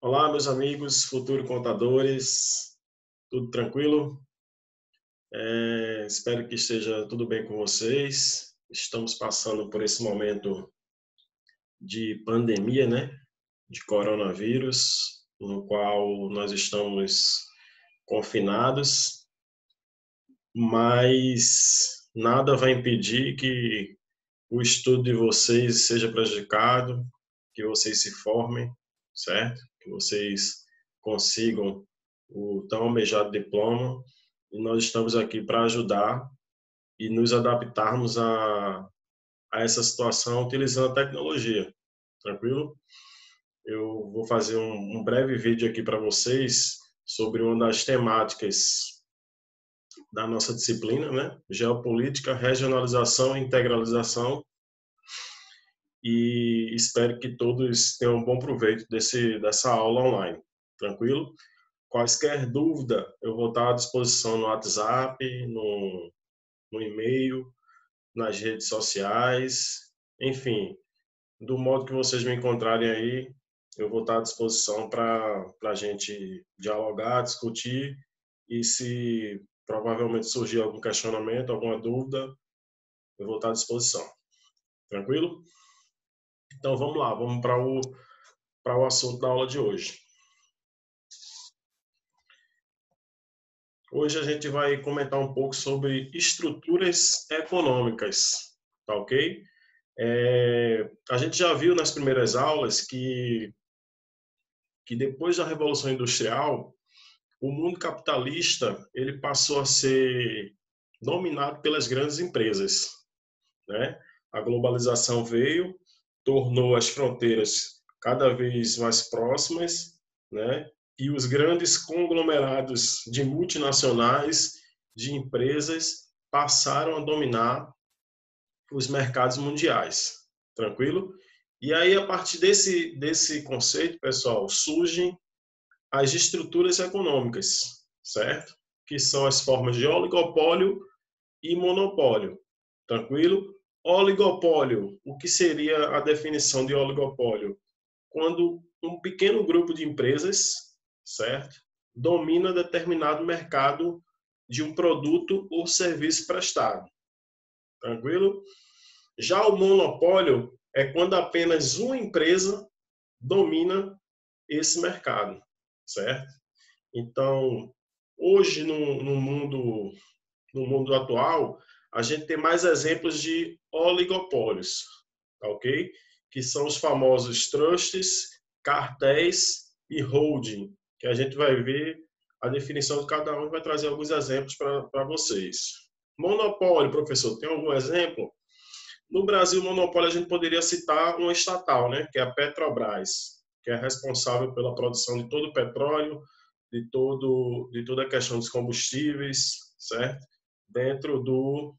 Olá, meus amigos, futuro contadores, tudo tranquilo? Espero que esteja tudo bem com vocês. Estamos passando por esse momento de pandemia, né? De coronavírus, no qual nós estamos confinados, mas nada vai impedir que o estudo de vocês seja prejudicado, que vocês se formem, certo? Que vocês consigam o tão almejado diploma, e nós estamos aqui para ajudar e nos adaptarmos a essa situação utilizando a tecnologia, tranquilo? Eu vou fazer um breve vídeo aqui para vocês sobre uma das temáticas da nossa disciplina, né? Geopolítica, regionalização e integralização, e espero que todos tenham um bom proveito dessa aula online, tranquilo? Quaisquer dúvida, eu vou estar à disposição no WhatsApp, no e-mail, nas redes sociais, enfim, do modo que vocês me encontrarem aí, eu vou estar à disposição para a gente dialogar, discutir, e se provavelmente surgir algum questionamento, alguma dúvida, eu vou estar à disposição, tranquilo? Então vamos lá, vamos para o assunto da aula de hoje. Hoje a gente vai comentar um pouco sobre estruturas econômicas, tá ok? A gente já viu nas primeiras aulas que depois da Revolução Industrial, o mundo capitalista ele passou a ser dominado pelas grandes empresas, né? A globalização veio, tornou as fronteiras cada vez mais próximas, né? E os grandes conglomerados de multinacionais, de empresas, passaram a dominar os mercados mundiais, tranquilo? E aí, a partir desse conceito, pessoal, surgem as estruturas econômicas, certo? Que são as formas de oligopólio e monopólio, tranquilo? Oligopólio, o que seria a definição de oligopólio? Quando um pequeno grupo de empresas, certo, domina determinado mercado de um produto ou serviço prestado, tranquilo? Já o monopólio é quando apenas uma empresa domina esse mercado, certo? Então, hoje no mundo atual, a gente tem mais exemplos de oligopólios, tá ok? Que são os famosos trusts, cartéis e holding, que a gente vai ver a definição de cada um e vai trazer alguns exemplos para vocês. Monopólio, professor, tem algum exemplo? No Brasil, monopólio a gente poderia citar uma estatal, né, que é a Petrobras, que é responsável pela produção de todo o petróleo, de toda a questão dos combustíveis, certo? Dentro do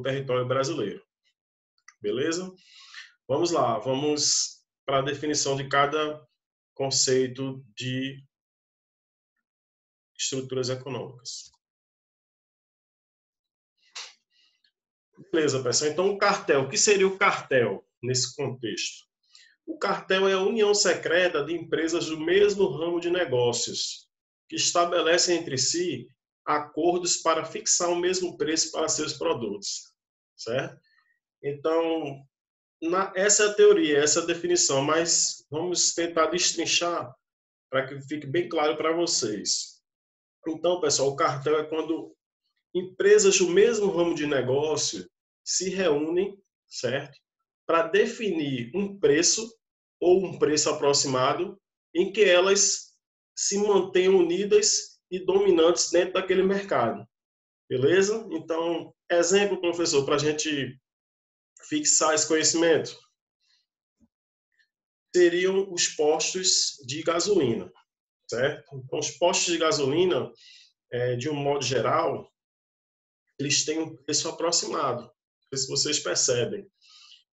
território brasileiro. Beleza? Vamos lá, vamos para a definição de cada conceito de estruturas econômicas. Beleza, pessoal. Então, o cartel. O que seria o cartel nesse contexto? O cartel é a união secreta de empresas do mesmo ramo de negócios, que estabelecem entre si acordos para fixar o mesmo preço para seus produtos, certo? Então, essa é a teoria, essa é a definição, mas vamos tentar destrinchar para que fique bem claro para vocês. Então, pessoal, o cartel é quando empresas do mesmo ramo de negócio se reúnem, certo? Para definir um preço ou um preço aproximado em que elas se mantenham unidas e dominantes dentro daquele mercado. Beleza? Então, exemplo, professor, para a gente fixar esse conhecimento, seriam os postos de gasolina, certo? Então, os postos de gasolina, de um modo geral, eles têm um preço aproximado. Não sei se vocês percebem.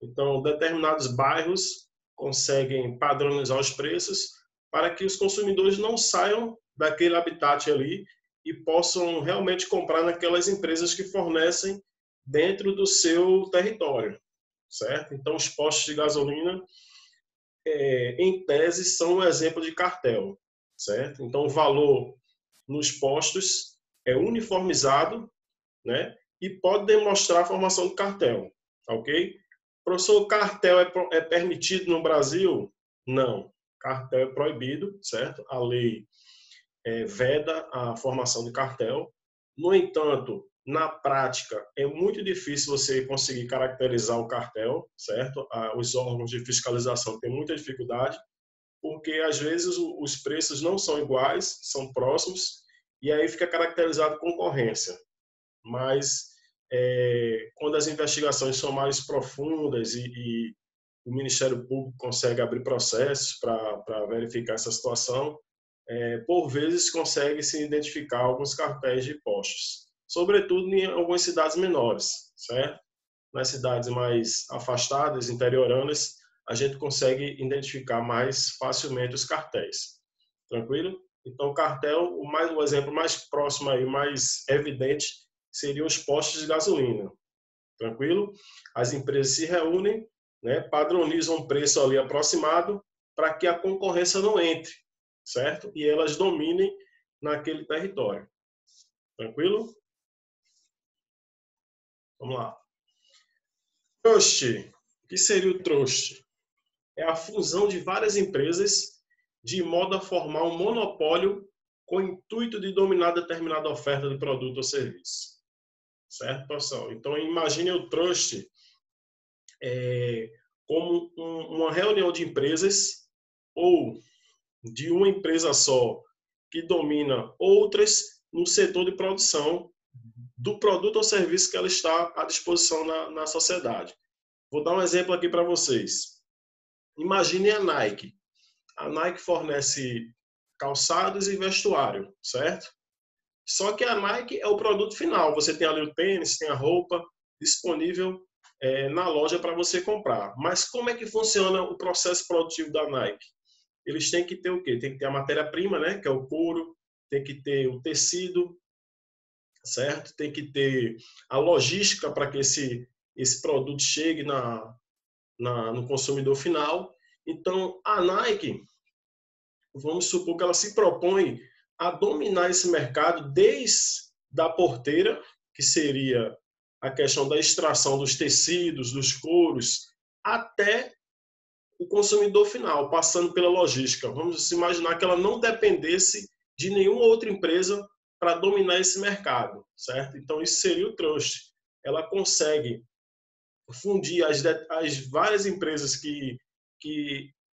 Então, determinados bairros conseguem padronizar os preços para que os consumidores não saiam daquele habitat ali e possam realmente comprar naquelas empresas que fornecem dentro do seu território, certo? Então, os postos de gasolina, em tese, são um exemplo de cartel, certo? Então, o valor nos postos é uniformizado, né? E pode demonstrar a formação de cartel, ok? Professor, cartel é permitido no Brasil? Não. Cartel é proibido, certo? A lei veda a formação de cartel. No entanto, na prática, é muito difícil você conseguir caracterizar o cartel, certo? Os órgãos de fiscalização têm muita dificuldade, porque às vezes os preços não são iguais, são próximos, e aí fica caracterizado concorrência. Mas quando as investigações são mais profundas e o Ministério Público consegue abrir processos para verificar essa situação, por vezes consegue se identificar alguns cartéis de postos, sobretudo em algumas cidades menores, certo? Nas cidades mais afastadas, interioranas, a gente consegue identificar mais facilmente os cartéis. Tranquilo? Então, o cartel, o exemplo mais próximo aí, mais evidente, seriam os postos de gasolina. Tranquilo? As empresas se reúnem, né, padronizam um preço ali aproximado para que a concorrência não entre, certo? E elas dominem naquele território. Tranquilo? Vamos lá. Trust. O que seria o trust? É a fusão de várias empresas de modo a formar um monopólio com o intuito de dominar determinada oferta de produto ou serviço. Certo, pessoal? Então, imagine o trust como uma reunião de empresas ou de uma empresa só que domina outras no setor de produção do produto ou serviço que ela está à disposição na sociedade. Vou dar um exemplo aqui para vocês. Imagine a Nike. A Nike fornece calçados e vestuário, certo? Só que a Nike é o produto final. Você tem ali o tênis, tem a roupa disponível na loja para você comprar. Mas como é que funciona o processo produtivo da Nike? Eles têm que ter o quê? Tem que ter a matéria-prima, né, que é o couro, tem que ter o tecido, certo? Tem que ter a logística para que esse produto chegue no consumidor final. Então, a Nike, vamos supor que ela se propõe a dominar esse mercado desde a porteira, que seria a questão da extração dos tecidos, dos couros, até o consumidor final, passando pela logística. Vamos imaginar que ela não dependesse de nenhuma outra empresa para dominar esse mercado, certo? Então, isso seria o trust. Ela consegue fundir as várias empresas que,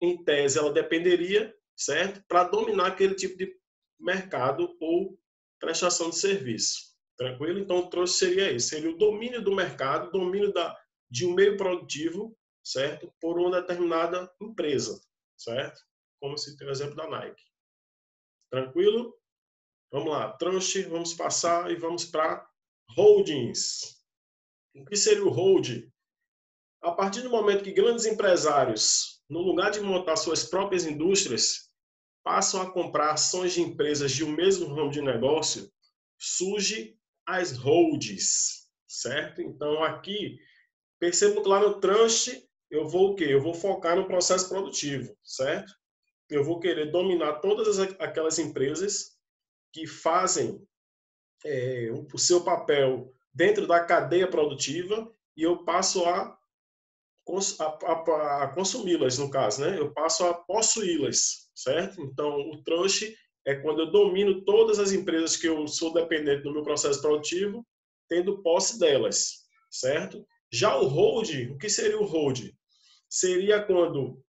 em tese, ela dependeria, certo? Para dominar aquele tipo de mercado ou prestação de serviço. Tranquilo? Então, o trust seria isso. Seria o domínio do mercado, domínio de um meio produtivo, certo? Por uma determinada empresa, certo? Como se tem o exemplo da Nike. Tranquilo? Vamos lá. Trust, vamos passar e vamos para holdings. O que seria o holding? A partir do momento que grandes empresários, no lugar de montar suas próprias indústrias, passam a comprar ações de empresas de um mesmo ramo de negócio, surge as holdings, certo? Então, aqui, percebo que lá no trust, eu vou o quê? Eu vou focar no processo produtivo, certo? Eu vou querer dominar todas aquelas empresas que fazem o seu papel dentro da cadeia produtiva e eu passo a consumi-las, no caso, né? Eu passo a possuí-las, certo? Então, o trust é quando eu domino todas as empresas que eu sou dependente do meu processo produtivo, tendo posse delas, certo? Já o hold, o que seria o hold? Seria quando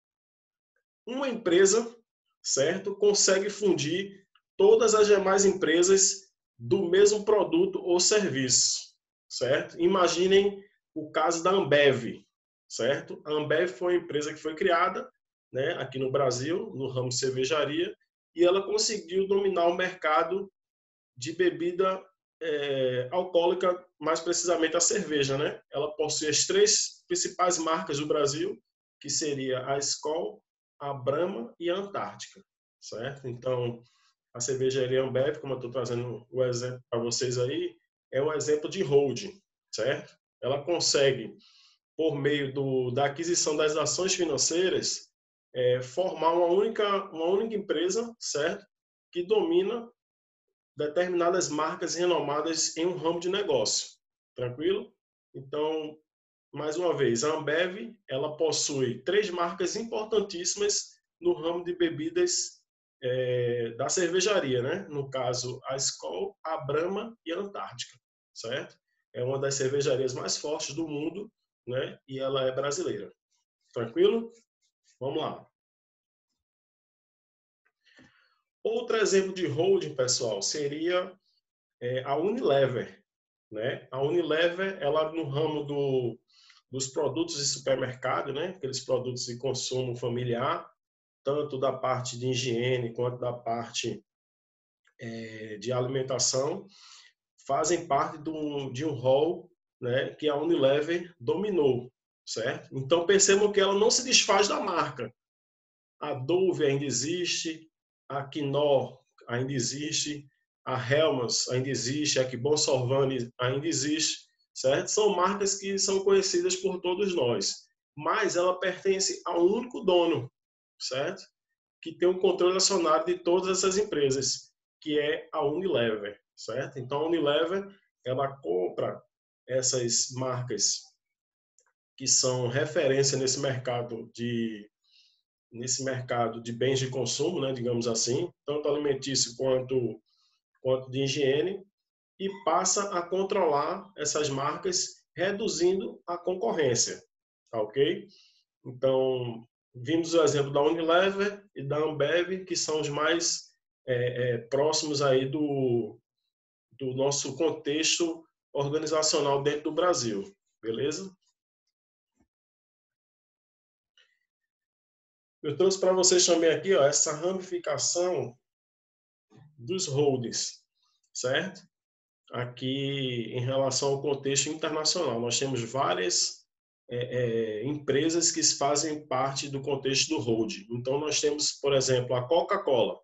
uma empresa, certo, consegue fundir todas as demais empresas do mesmo produto ou serviço, certo? Imaginem o caso da Ambev, certo? A Ambev foi uma empresa que foi criada, né, aqui no Brasil, no ramo de cervejaria, e ela conseguiu dominar o mercado de bebida alcoólica, mais precisamente a cerveja, né? Ela possui as 3 principais marcas do Brasil, que seria a Skol, a Brahma e a Antártica, certo? Então, a cervejaria Ambev, como eu estou trazendo o exemplo para vocês aí, é um exemplo de holding, certo? Ela consegue, por meio da aquisição das ações financeiras, formar uma única empresa, certo? Que domina determinadas marcas renomadas em um ramo de negócio. Tranquilo? Então, mais uma vez, a Ambev, ela possui 3 marcas importantíssimas no ramo de bebidas da cervejaria, né? No caso, a Skol, a Brahma e a Antártica, certo? É uma das cervejarias mais fortes do mundo, né? E ela é brasileira. Tranquilo? Vamos lá. Outro exemplo de holding, pessoal, seria a Unilever, né? A Unilever, ela no ramo dos produtos de supermercado, né? Aqueles produtos de consumo familiar, tanto da parte de higiene quanto da parte de alimentação, fazem parte de um rol, né, que a Unilever dominou, certo? Então percebam que ela não se desfaz da marca. A Dove ainda existe, a Knorr ainda existe, a Hellmann's ainda existe, a Kibon Sorvani ainda existe, certo? São marcas que são conhecidas por todos nós, mas ela pertence a um único dono, certo? Que tem um controle acionário de todas essas empresas, que é a Unilever, certo? Então a Unilever, ela compra essas marcas que são referência nesse mercado de bens de consumo, né, digamos assim, tanto alimentício quanto de higiene, e passa a controlar essas marcas, reduzindo a concorrência, tá ok? Então, vimos o exemplo da Unilever e da Ambev, que são os mais próximos aí do nosso contexto organizacional dentro do Brasil, beleza? Eu trouxe para vocês também aqui, ó, essa ramificação dos holdings, certo? Aqui em relação ao contexto internacional, nós temos várias empresas que fazem parte do contexto do holding. Então nós temos, por exemplo, a Coca-Cola,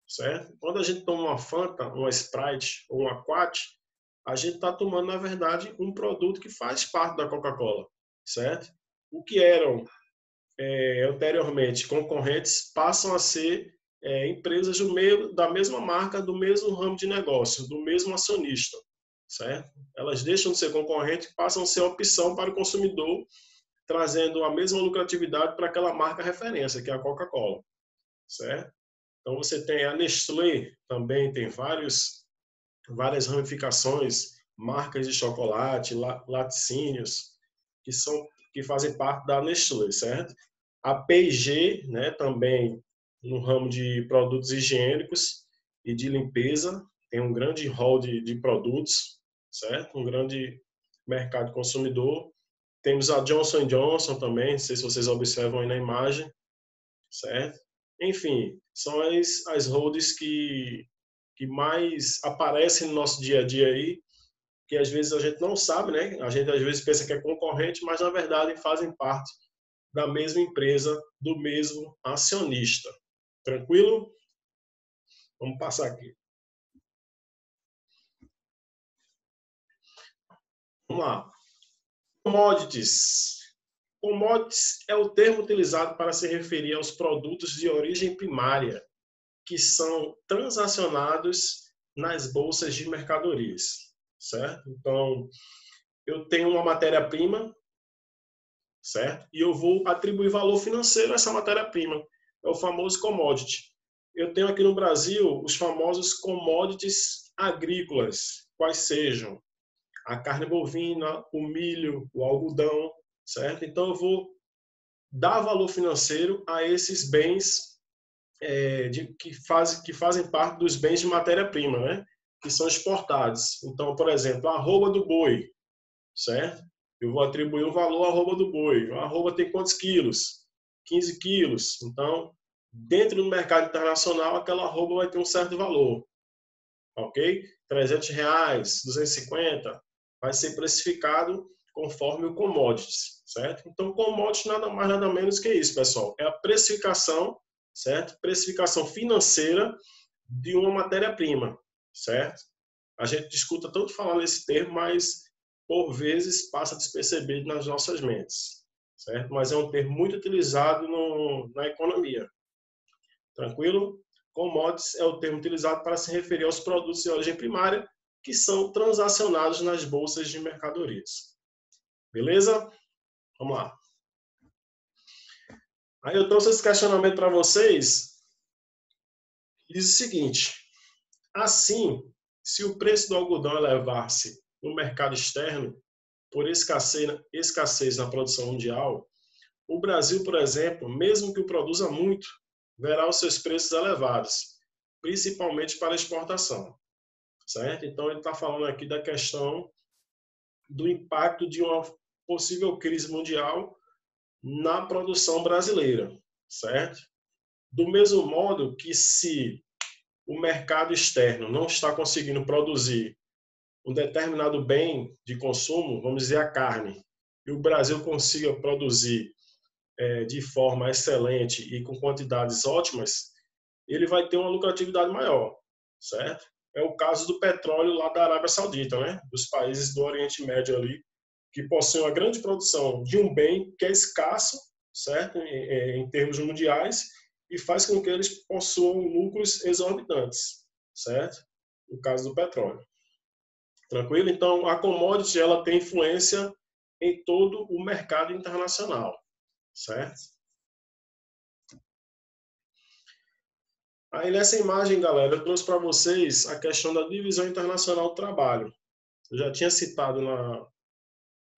certo? Quando a gente toma uma Fanta, uma Sprite ou uma Quat, a gente está tomando, na verdade, um produto que faz parte da Coca-Cola, certo? O que eram anteriormente concorrentes passam a ser empresas da mesma marca, do mesmo ramo de negócio, do mesmo acionista, certo? Elas deixam de ser concorrentes e passam a ser opção para o consumidor, trazendo a mesma lucratividade para aquela marca referência, que é a Coca-Cola, certo? Então você tem a Nestlé, também tem várias ramificações, marcas de chocolate, laticínios, que fazem parte da Nestlé, certo? A P&G, né, também no ramo de produtos higiênicos e de limpeza, tem um grande hall de produtos, certo? Um grande mercado consumidor. Temos a Johnson Johnson também, não sei se vocês observam aí na imagem, certo? Enfim, são as holdings que mais aparecem no nosso dia a dia aí, que às vezes a gente não sabe, né? A gente às vezes pensa que é concorrente, mas na verdade fazem parte da mesma empresa, do mesmo acionista. Tranquilo? Vamos passar aqui. Vamos lá. Commodities. Commodities é o termo utilizado para se referir aos produtos de origem primária que são transacionados nas bolsas de mercadorias, certo? Então, eu tenho uma matéria-prima, certo? E eu vou atribuir valor financeiro a essa matéria-prima. É o famoso commodity. Eu tenho aqui no Brasil os famosos commodities agrícolas, quais sejam a carne bovina, o milho, o algodão, certo? Então eu vou dar valor financeiro a esses bens que fazem parte dos bens de matéria-prima, né? Que são exportados. Então, por exemplo, a arroba do boi, certo? Eu vou atribuir um valor à arroba do boi. A arroba tem quantos quilos? 15 quilos. Então, dentro do mercado internacional, aquela arroba vai ter um certo valor. Ok? R$300, 250, vai ser precificado conforme o commodities, certo? Então, commodities nada mais, nada menos que isso, pessoal. É a precificação, certo? Precificação financeira de uma matéria-prima, certo? A gente discuta tanto falar nesse termo, mas por vezes passa despercebido nas nossas mentes. certo? Mas é um termo muito utilizado na economia. Tranquilo? Commodities é o termo utilizado para se referir aos produtos de origem primária que são transacionados nas bolsas de mercadorias. Beleza? Vamos lá. Aí eu trouxe esse questionamento para vocês. Diz o seguinte: assim, se o preço do algodão elevar-se no mercado externo por escassez na produção mundial, o Brasil, por exemplo, mesmo que o produza muito, verá os seus preços elevados, principalmente para exportação, certo? Então ele está falando aqui da questão do impacto de uma possível crise mundial na produção brasileira, certo? Do mesmo modo que se o mercado externo não está conseguindo produzir um determinado bem de consumo, vamos dizer a carne, e o Brasil consiga produzir de forma excelente e com quantidades ótimas, ele vai ter uma lucratividade maior, certo? É o caso do petróleo lá da Arábia Saudita, né? Dos países do Oriente Médio ali, que possuem uma grande produção de um bem que é escasso, certo? Em termos mundiais, e faz com que eles possuam lucros exorbitantes, certo? No caso do petróleo. Tranquilo? Então, a commodity ela tem influência em todo o mercado internacional, certo? Aí nessa imagem, galera, eu trouxe para vocês a questão da divisão internacional do trabalho. Eu já tinha citado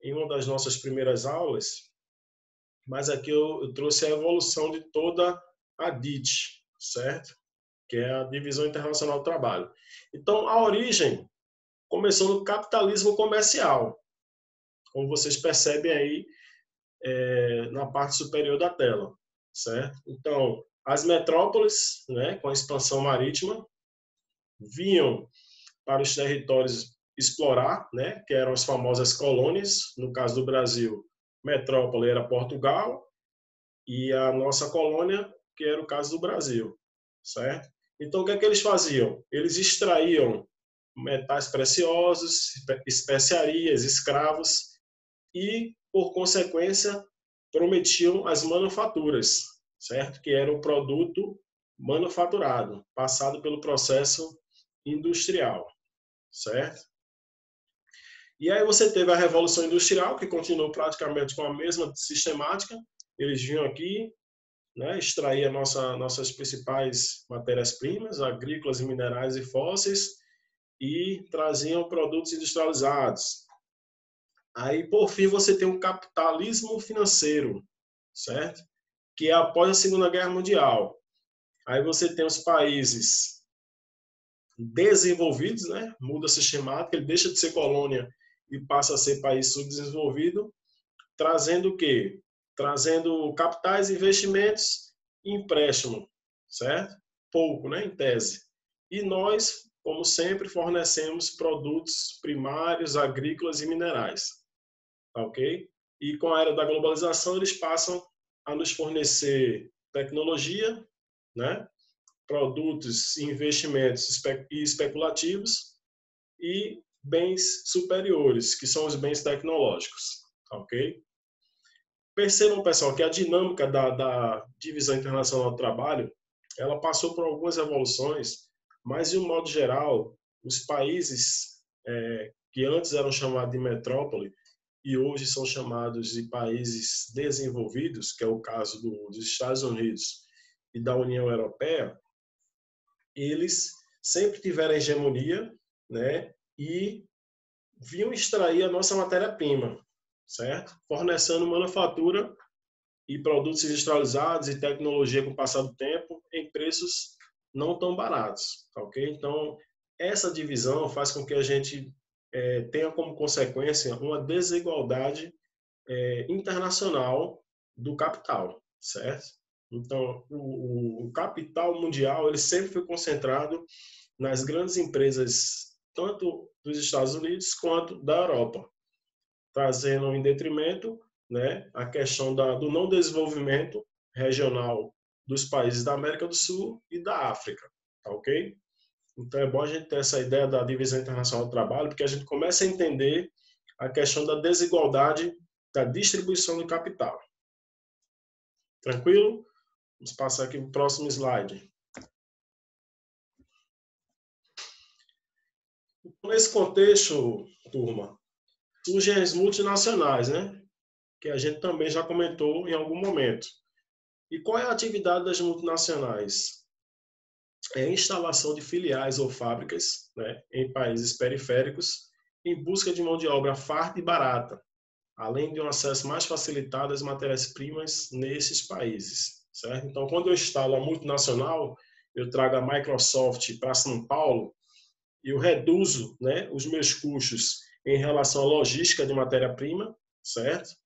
em uma das nossas primeiras aulas, mas aqui eu trouxe a evolução de toda a DIT, certo? Que é a Divisão Internacional do Trabalho. Então, a origem começou no capitalismo comercial, como vocês percebem aí na parte superior da tela, certo? Então, as metrópoles, né, com a expansão marítima, vinham para os territórios explorar, né, que eram as famosas colônias. No caso do Brasil, metrópole era Portugal e a nossa colônia, que era o caso do Brasil, certo? Então, o que é que eles faziam? Eles extraíam metais preciosos, especiarias, escravos e, por consequência, prometiam as manufaturas, certo? Que era o produto manufaturado, passado pelo processo industrial, certo? E aí você teve a Revolução Industrial, que continuou praticamente com a mesma sistemática. Eles vinham aqui, né, extrair nossas principais matérias-primas, agrícolas, minerais e fósseis, e traziam produtos industrializados. Aí, por fim, você tem um capitalismo financeiro, certo? Que é após a Segunda Guerra Mundial. Aí você tem os países desenvolvidos, né? Muda a sistemática, ele deixa de ser colônia e passa a ser país subdesenvolvido, trazendo o quê? Trazendo capitais, investimentos e empréstimo, certo? Pouco, né, em tese. E nós, como sempre, fornecemos produtos primários, agrícolas e minerais, ok? E com a era da globalização, eles passam a nos fornecer tecnologia, né? Produtos, investimentos especulativos e bens superiores, que são os bens tecnológicos, ok? Percebam, pessoal, que a dinâmica da divisão internacional do trabalho, ela passou por algumas evoluções, mas, de um modo geral, os países que antes eram chamados de metrópole e hoje são chamados de países desenvolvidos, que é o caso dos Estados Unidos e da União Europeia, eles sempre tiveram hegemonia, né, e vinham extrair a nossa matéria-prima, certo? Fornecendo manufatura e produtos industrializados e tecnologia com o passar do tempo em preços não tão baratos, ok? Então, essa divisão faz com que a gente tenha como consequência uma desigualdade internacional do capital, certo? Então, o capital mundial ele sempre foi concentrado nas grandes empresas, tanto dos Estados Unidos quanto da Europa, trazendo em detrimento, né, a questão do não desenvolvimento regional dos países da América do Sul e da África, tá ok? Então é bom a gente ter essa ideia da divisão internacional do trabalho, porque a gente começa a entender a questão da desigualdade da distribuição do capital, Tranquilo? Vamos passar aqui para o próximo slide. Nesse contexto, turma, surgem as multinacionais, né? Que a gente também já comentou em algum momento. E qual é a atividade das multinacionais? É a instalação de filiais ou fábricas, né, em países periféricos em busca de mão de obra farta e barata, além de um acesso mais facilitado às matérias-primas nesses países, certo? Então, quando eu instalo a multinacional, eu trago a Microsoft para São Paulo e eu reduzo, né, os meus custos em relação à logística de matéria-prima, certo?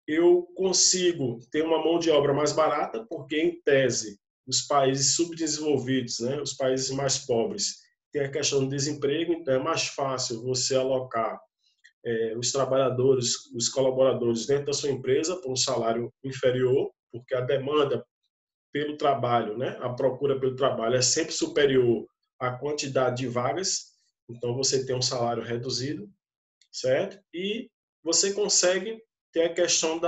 Eu consigo ter uma mão de obra mais barata, porque, em tese, os países subdesenvolvidos, né, os países mais pobres, tem a questão do desemprego, então é mais fácil você alocar os trabalhadores, os colaboradores dentro da sua empresa por um salário inferior, porque a demanda pelo trabalho, né, a procura pelo trabalho é sempre superior à quantidade de vagas, então você tem um salário reduzido, certo? E você consegue ter a questão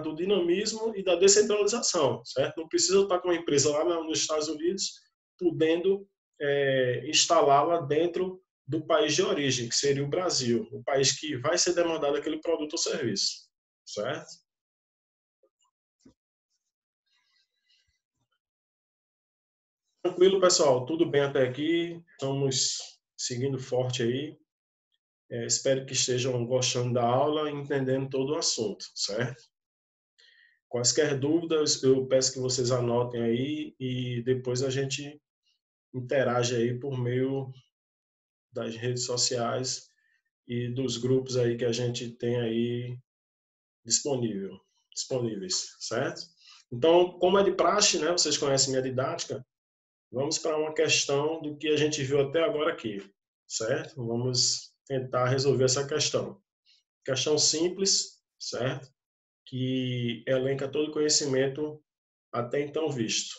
do dinamismo e da descentralização, certo? Não precisa estar com uma empresa lá nos Estados Unidos podendo instalá-la dentro do país de origem, que seria o Brasil, o país que vai ser demandado aquele produto ou serviço, certo? Tranquilo, pessoal, tudo bem até aqui, estamos seguindo forte aí. Espero que estejam gostando da aula e entendendo todo o assunto, certo? Quaisquer dúvidas, eu peço que vocês anotem aí e depois a gente interage aí por meio das redes sociais e dos grupos aí que a gente tem aí disponíveis, certo? Então, como é de praxe, né, vocês conhecem minha didática, vamos para uma questão do que a gente viu até agora aqui, certo? Vamos tentar resolver essa questão. Questão simples, certo? Que elenca todo o conhecimento até então visto.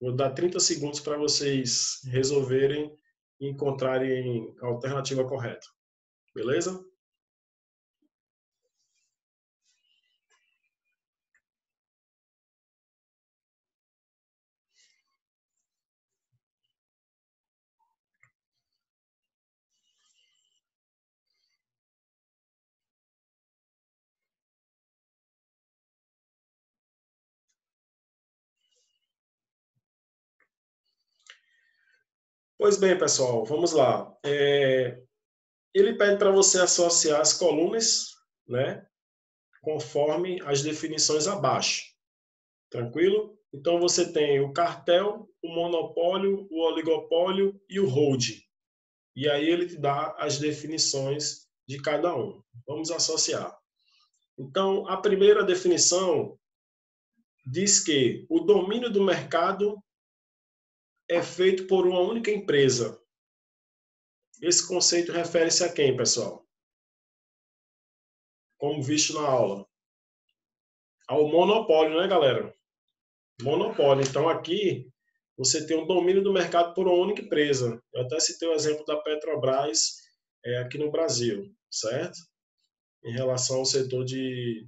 Vou dar 30 segundos para vocês resolverem e encontrarem a alternativa correta. Beleza? Pois bem, pessoal, vamos lá. Ele pede para você associar as colunas, né, conforme as definições abaixo. Tranquilo? Então você tem o cartel, o monopólio, o oligopólio e o holding. E aí ele te dá as definições de cada um. Vamos associar. Então, a primeira definição diz que o domínio do mercado é feito por uma única empresa. Esse conceito refere-se a quem, pessoal? Como visto na aula. Ao monopólio, né, galera? Monopólio. Então, aqui, você tem um domínio do mercado por uma única empresa. Eu até citei o exemplo da Petrobras aqui no Brasil, certo? Em relação ao setor de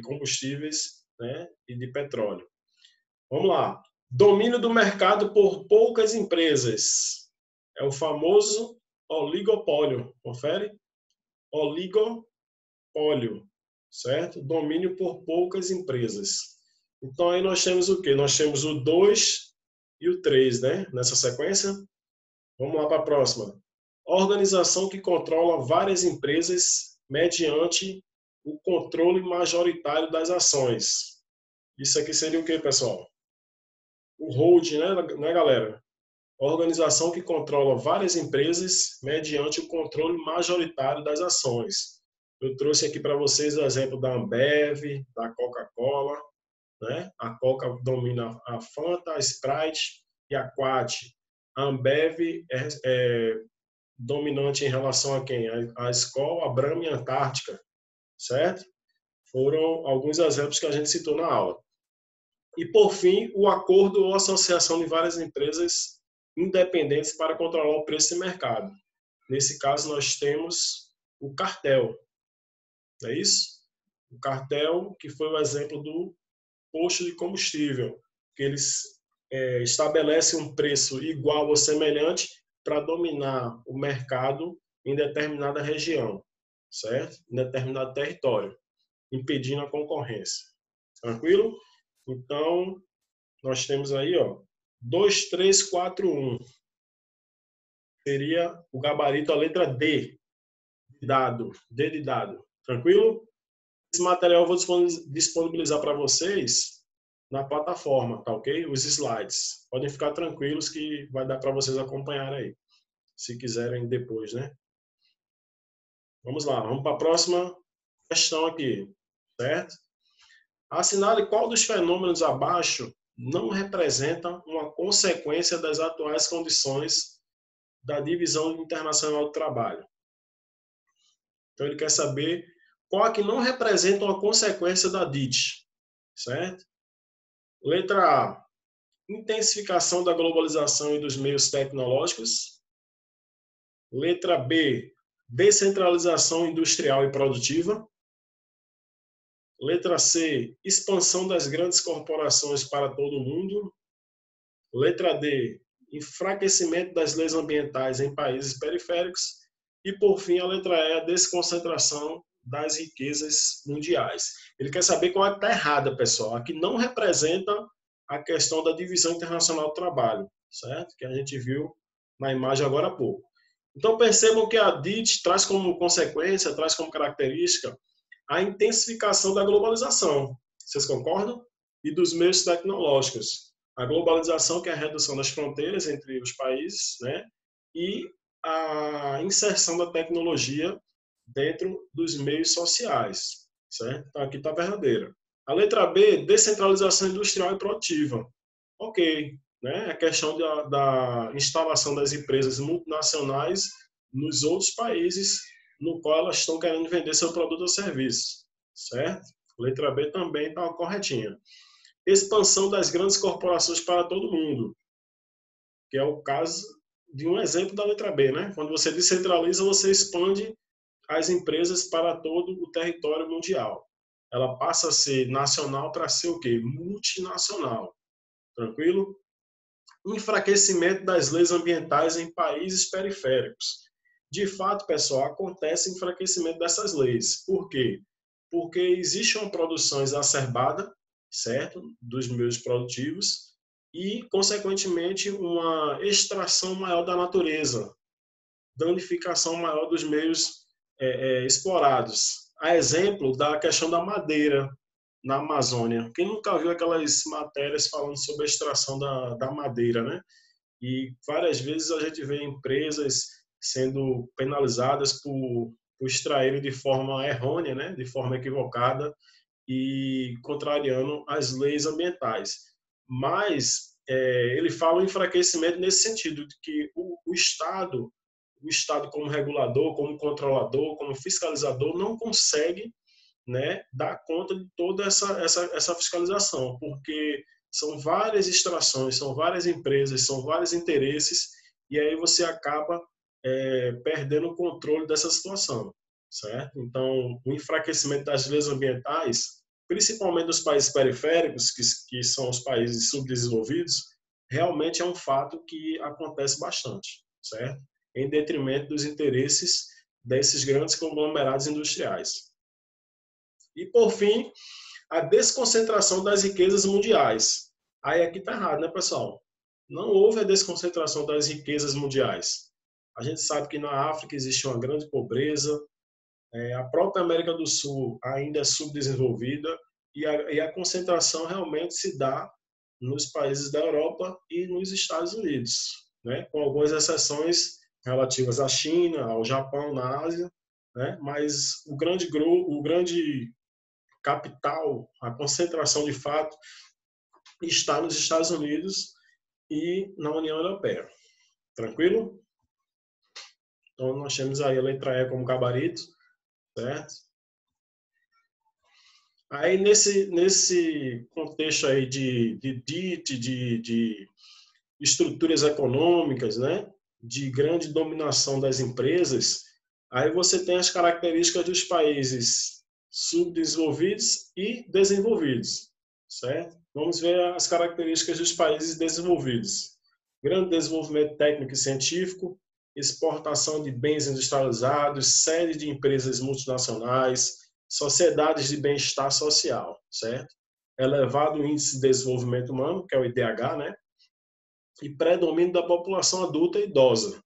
combustíveis, né, e de petróleo. Vamos lá. Domínio do mercado por poucas empresas. É o famoso oligopólio. Confere? Oligopólio, certo? Domínio por poucas empresas. Então, aí nós temos o quê? Nós temos o 2 e o 3, né? Nessa sequência. Vamos lá para a próxima. Organização que controla várias empresas mediante o controle majoritário das ações. Isso aqui seria o quê, pessoal? O holding, né, galera? Organização que controla várias empresas mediante o controle majoritário das ações. Eu trouxe aqui para vocês o exemplo da Ambev, da Coca-Cola, né? A Coca domina a Fanta, a Sprite e a Quat. A Ambev é dominante em relação a quem? A Skol, a Brahma e a Antártica, certo? Foram alguns exemplos que a gente citou na aula. E, por fim, o acordo ou associação de várias empresas independentes para controlar o preço de mercado. Nesse caso, nós temos o cartel, não é isso? O cartel, que foi o exemplo do posto de combustível, que eles estabelecem um preço igual ou semelhante para dominar o mercado em determinada região, certo? Em determinado território, impedindo a concorrência. Tranquilo? Então, nós temos aí, ó, 2, 3, 4, 1. Seria o gabarito, a letra D, dado, D de dado. Tranquilo? Esse material eu vou disponibilizar para vocês na plataforma, tá ok? Os slides. Podem ficar tranquilos que vai dar para vocês acompanharem aí, se quiserem depois, né? Vamos lá, vamos para a próxima questão aqui, certo? Assinale qual dos fenômenos abaixo não representa uma consequência das atuais condições da divisão internacional do trabalho. Então, ele quer saber qual é que não representa uma consequência da DIT, certo? Letra A, intensificação da globalização e dos meios tecnológicos. Letra B, descentralização industrial e produtiva. Letra C, expansão das grandes corporações para todo o mundo. Letra D, enfraquecimento das leis ambientais em países periféricos. E, por fim, a letra E, a desconcentração das riquezas mundiais. Ele quer saber qual é que está errada, pessoal. Aqui não representa a questão da divisão internacional do trabalho, certo? Que a gente viu na imagem agora há pouco. Então, percebam que a DIT traz como consequência, traz como característica a intensificação da globalização. Vocês concordam? E dos meios tecnológicos. A globalização, que é a redução das fronteiras entre os países, né? E a inserção da tecnologia dentro dos meios sociais, certo? Então, aqui está verdadeira. A letra B, descentralização industrial e produtiva. Ok, né? A questão da instalação das empresas multinacionais nos outros países no qual elas estão querendo vender seu produto ou serviço, certo? Letra B também está corretinha. Expansão das grandes corporações para todo mundo, que é o caso de um exemplo da letra B, né? Quando você descentraliza, você expande as empresas para todo o território mundial. Ela passa a ser nacional para ser o quê? Multinacional. Tranquilo? Enfraquecimento das leis ambientais em países periféricos. De fato, pessoal, acontece enfraquecimento dessas leis. Por quê? Porque existe uma produção exacerbada, certo? Dos meios produtivos e, consequentemente, uma extração maior da natureza, danificação maior dos meios explorados. A exemplo da questão da madeira na Amazônia. Quem nunca viu aquelas matérias falando sobre a extração da madeira, né? E várias vezes a gente vê empresas sendo penalizadas por extraírem de forma errônea, né? De forma equivocada e contrariando as leis ambientais. Mas ele fala um enfraquecimento nesse sentido, de que o Estado como regulador, como controlador, como fiscalizador, não consegue, né, dar conta de toda essa fiscalização, porque são várias extrações, são várias empresas, são vários interesses, e aí você acaba perdendo o controle dessa situação, certo? Então, o enfraquecimento das leis ambientais, principalmente dos países periféricos, que são os países subdesenvolvidos, realmente é um fato que acontece bastante, certo? Em detrimento dos interesses desses grandes conglomerados industriais. E, por fim, a desconcentração das riquezas mundiais. Aí aqui está errado, né, pessoal? Não houve a desconcentração das riquezas mundiais. A gente sabe que na África existe uma grande pobreza, a própria América do Sul ainda é subdesenvolvida e a concentração realmente se dá nos países da Europa e nos Estados Unidos, né? Com algumas exceções relativas à China, ao Japão, na Ásia, né? Mas o grande capital, a concentração de fato, está nos Estados Unidos e na União Europeia. Tranquilo? Então, nós temos aí a letra E como gabarito, certo? Aí, nesse contexto aí de DIT, de estruturas econômicas, né? De grande dominação das empresas, aí você tem as características dos países subdesenvolvidos e desenvolvidos. certo? Vamos ver as características dos países desenvolvidos. Grande desenvolvimento técnico e científico, exportação de bens industrializados, série de empresas multinacionais, sociedades de bem-estar social, certo? Elevado índice de desenvolvimento humano, que é o IDH, né? E predomínio da população adulta e idosa,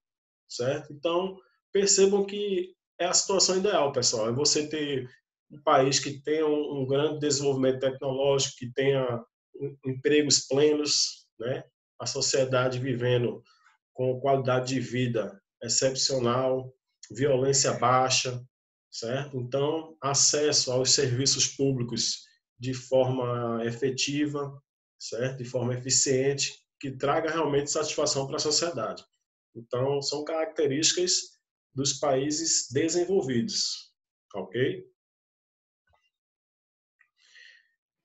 certo? Então, percebam que é a situação ideal, pessoal. É você ter um país que tenha um grande desenvolvimento tecnológico, que tenha empregos plenos, né? A sociedade vivendo com qualidade de vida excepcional, violência baixa, certo? Então, acesso aos serviços públicos de forma efetiva, certo? De forma eficiente, que traga realmente satisfação para a sociedade. Então, são características dos países desenvolvidos, ok?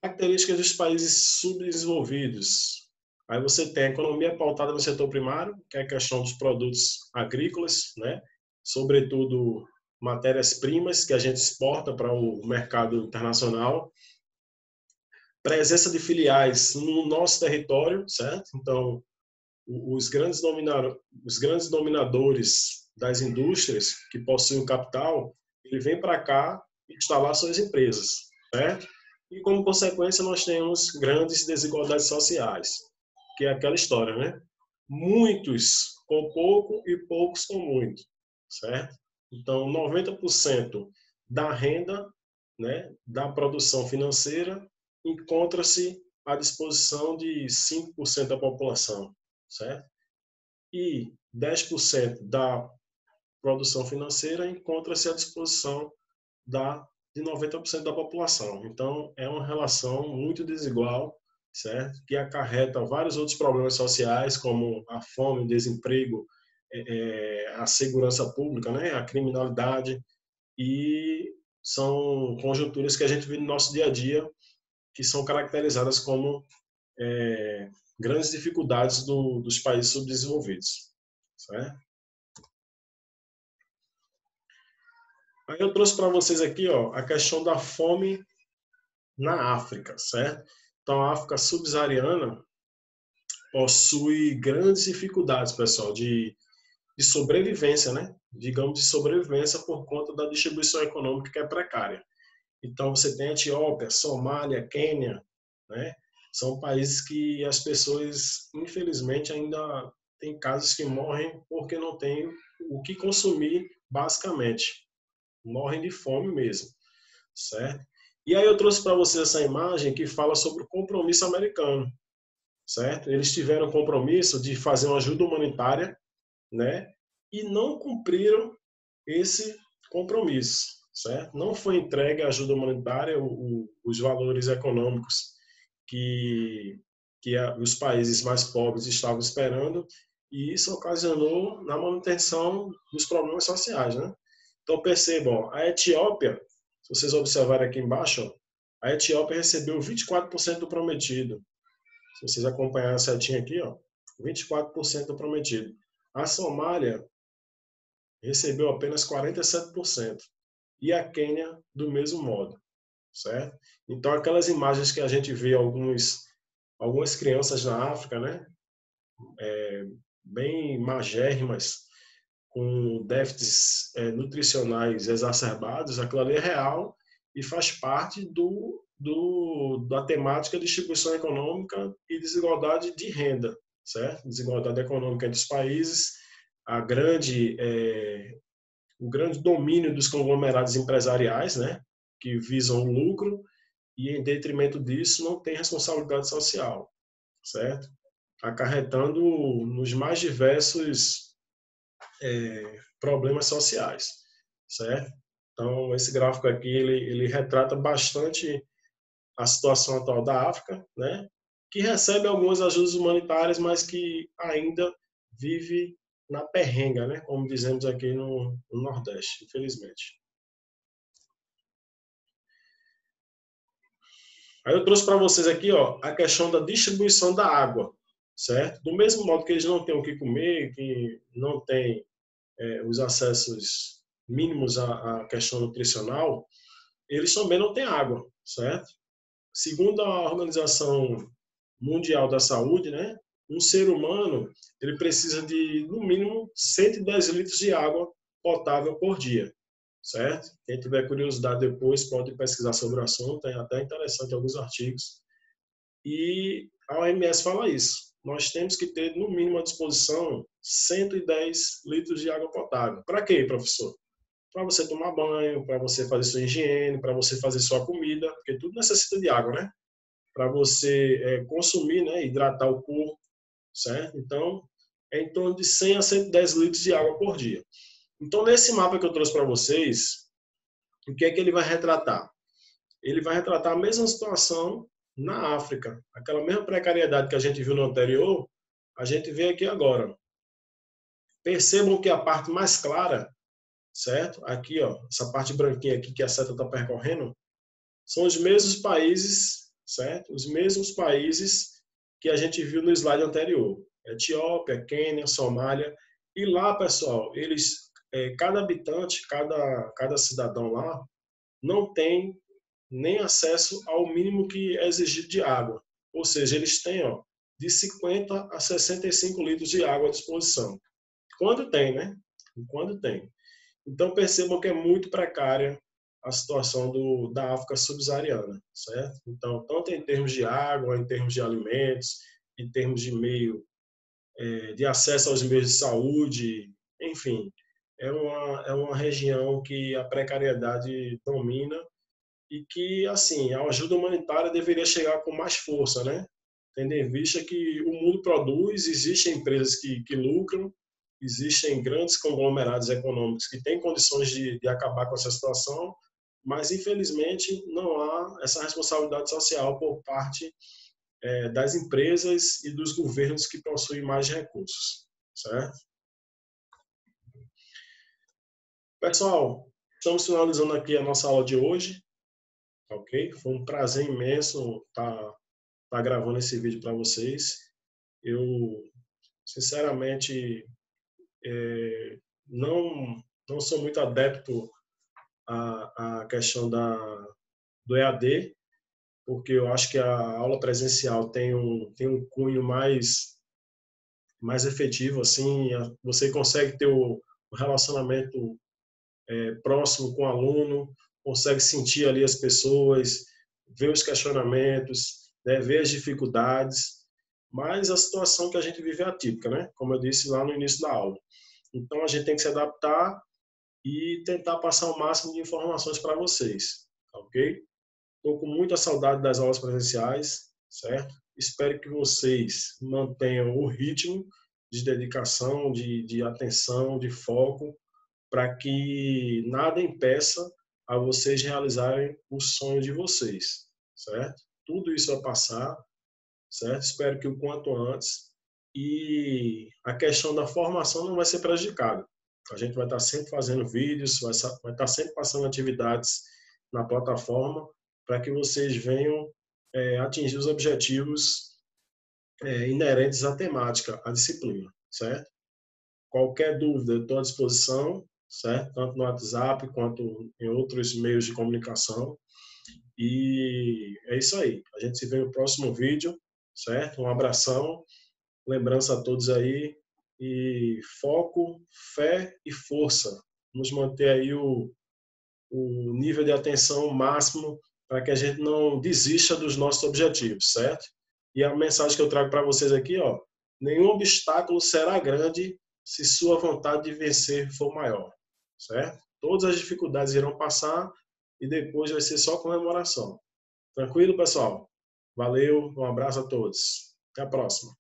Características dos países subdesenvolvidos. Aí você tem a economia pautada no setor primário, que é a questão dos produtos agrícolas, né? Sobretudo matérias-primas que a gente exporta para o mercado internacional. Presença de filiais no nosso território, certo? Então, os grandes dominadores das indústrias que possuem o capital, ele vem para cá instalar suas empresas, certo? E como consequência nós temos grandes desigualdades sociais, que é aquela história, né? Muitos com pouco e poucos com muito, certo? Então, 90% da renda, né, da produção financeira encontra-se à disposição de 5% da população, certo? E 10% da produção financeira encontra-se à disposição de 90% da população. Então, é uma relação muito desigual, certo? Que acarreta vários outros problemas sociais, como a fome, o desemprego, a segurança pública, né? A criminalidade, e são conjunturas que a gente vê no nosso dia a dia, que são caracterizadas como grandes dificuldades dos países subdesenvolvidos, certo? Aí eu trouxe para vocês aqui, ó, a questão da fome na África, certo? Então, a África subsaariana possui grandes dificuldades, pessoal, de sobrevivência, né? Digamos, de sobrevivência por conta da distribuição econômica que é precária. Então, você tem a Etiópia, Somália, Quênia, né? São países que as pessoas, infelizmente, ainda tem casos que morrem porque não tem o que consumir, basicamente. Morrem de fome mesmo, certo? E aí eu trouxe para vocês essa imagem que fala sobre o compromisso americano, certo? Eles tiveram o compromisso de fazer uma ajuda humanitária, né? E não cumpriram esse compromisso, certo? Não foi entregue a ajuda humanitária, os valores econômicos que os países mais pobres estavam esperando, e isso ocasionou na manutenção dos problemas sociais, né? Então percebam, a Etiópia, se vocês observarem aqui embaixo, a Etiópia recebeu 24% do prometido. Se vocês acompanharem a setinha aqui, ó, 24% do prometido. A Somália recebeu apenas 47%. E a Quênia, do mesmo modo, certo? Então, aquelas imagens que a gente vê algumas crianças na África, né, bem magérrimas, com déficits nutricionais exacerbados, aquilo ali é real e faz parte da temática de distribuição econômica e desigualdade de renda, certo? Desigualdade econômica entre os países, o grande domínio dos conglomerados empresariais, né, que visam o lucro e, em detrimento disso, não tem responsabilidade social, certo? Acarretando nos mais diversos problemas sociais, certo? Então, esse gráfico aqui, ele retrata bastante a situação atual da África, né? Que recebe algumas ajudas humanitárias, mas que ainda vive na perrenga, né? Como dizemos aqui no Nordeste, infelizmente. Aí eu trouxe para vocês aqui, ó, a questão da distribuição da água, certo? Do mesmo modo que eles não têm o que comer, que não têm os acessos mínimos à questão nutricional, eles também não têm água, certo? segundo a Organização Mundial da Saúde, né, um ser humano ele precisa de, no mínimo, 110 litros de água potável por dia, certo? Quem tiver curiosidade depois pode pesquisar sobre o assunto, é até interessante alguns artigos. E a OMS fala isso. Nós temos que ter, no mínimo, à disposição 110 litros de água potável. Para quê, professor? Para você tomar banho, para você fazer sua higiene, para você fazer sua comida, porque tudo necessita de água, né? Para você consumir, né? Hidratar o corpo, certo? Então, é em torno de 100 a 110 litros de água por dia. Então, nesse mapa que eu trouxe para vocês, o que é que ele vai retratar? Ele vai retratar a mesma situação na África. Aquela mesma precariedade que a gente viu no anterior, a gente vê aqui agora. Percebam que a parte mais clara, certo? Aqui, ó, essa parte branquinha aqui que a seta está percorrendo, são os mesmos países, certo? Os mesmos países que a gente viu no slide anterior. Etiópia, Quênia, Somália. E lá, pessoal, eles, cada habitante, cada cidadão lá, não tem nem acesso ao mínimo que é exigido de água. Ou seja, eles têm de 50 a 65 litros de água à disposição. Quando tem, né? Quando tem. Então, percebam que é muito precária a situação da África subsaariana, certo? Então, tanto em termos de água, em termos de alimentos, em termos de meio, de acesso aos meios de saúde, enfim, é uma região que a precariedade domina e que, assim, a ajuda humanitária deveria chegar com mais força, né? Tendo em vista que o mundo produz, existem empresas que lucram, existem grandes conglomerados econômicos que têm condições de acabar com essa situação, mas, infelizmente, não há essa responsabilidade social por parte das empresas e dos governos que possuem mais recursos, certo? Pessoal, estamos finalizando aqui a nossa aula de hoje. Ok? Foi um prazer imenso estar gravando esse vídeo para vocês. Eu, sinceramente, não sou muito adepto à questão do EAD, porque eu acho que a aula presencial tem um cunho mais efetivo, assim, você consegue ter o relacionamento próximo com o aluno, consegue sentir ali as pessoas, ver os questionamentos, né, ver as dificuldades, mas a situação que a gente vive é atípica, né? Como eu disse lá no início da aula. Então a gente tem que se adaptar e tentar passar o máximo de informações para vocês, ok? Estou com muita saudade das aulas presenciais, certo? Espero que vocês mantenham o ritmo de dedicação, de atenção, de foco, para que nada impeça a vocês realizarem o sonho de vocês, certo? Tudo isso vai passar, certo? Espero que o quanto antes. E a questão da formação não vai ser prejudicada. A gente vai estar sempre fazendo vídeos, vai estar sempre passando atividades na plataforma para que vocês venham atingir os objetivos inerentes à temática, à disciplina, certo? Qualquer dúvida, eu estou à disposição, certo? Tanto no WhatsApp quanto em outros meios de comunicação. E é isso aí. A gente se vê no próximo vídeo, certo? Um abração, lembrança a todos aí e foco, fé e força. Vamos manter aí o nível de atenção máximo para que a gente não desista dos nossos objetivos, certo? E a mensagem que eu trago para vocês aqui, ó, nenhum obstáculo será grande se sua vontade de vencer for maior, certo? Todas as dificuldades irão passar e depois vai ser só comemoração. Tranquilo, pessoal? Valeu, um abraço a todos. Até a próxima.